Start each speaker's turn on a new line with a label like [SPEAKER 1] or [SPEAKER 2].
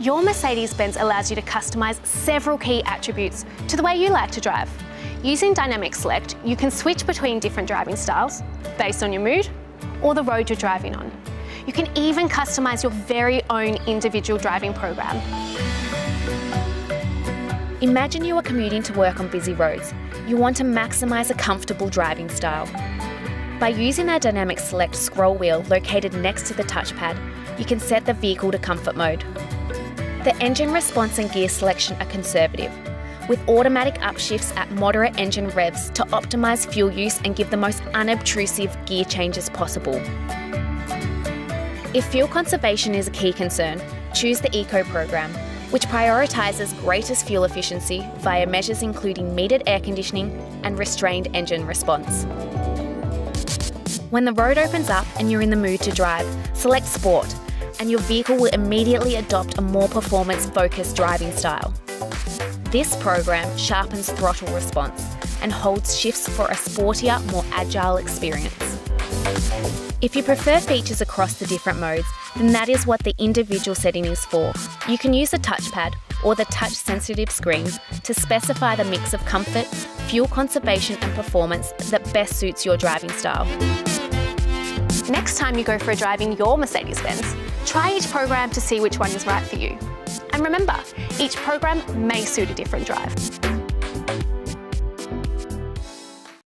[SPEAKER 1] Your Mercedes-Benz allows you to customise several key attributes to the way you like to drive. Using Dynamic Select, you can switch between different driving styles based on your mood or the road you're driving on. You can even customise your very own individual driving program.
[SPEAKER 2] Imagine you are commuting to work on busy roads. You want to maximise a comfortable driving style. By using our Dynamic Select scroll wheel located next to the touchpad, you can set the vehicle to comfort mode. The engine response and gear selection are conservative, with automatic upshifts at moderate engine revs to optimise fuel use and give the most unobtrusive gear changes possible. If fuel conservation is a key concern, choose the Eco program, which prioritises greatest fuel efficiency via measures including metered air conditioning and restrained engine response. When the road opens up and you're in the mood to drive, select Sport, and your vehicle will immediately adopt a more performance-focused driving style. This program sharpens throttle response and holds shifts for a sportier, more agile experience. If you prefer features across the different modes, then that is what the individual setting is for. You can use the touchpad or the touch-sensitive screen to specify the mix of comfort, fuel conservation and performance that best suits your driving style.
[SPEAKER 1] Next time you go for a drive in your Mercedes-Benz, try each program to see which one is right for you. And remember, each program may suit a different drive.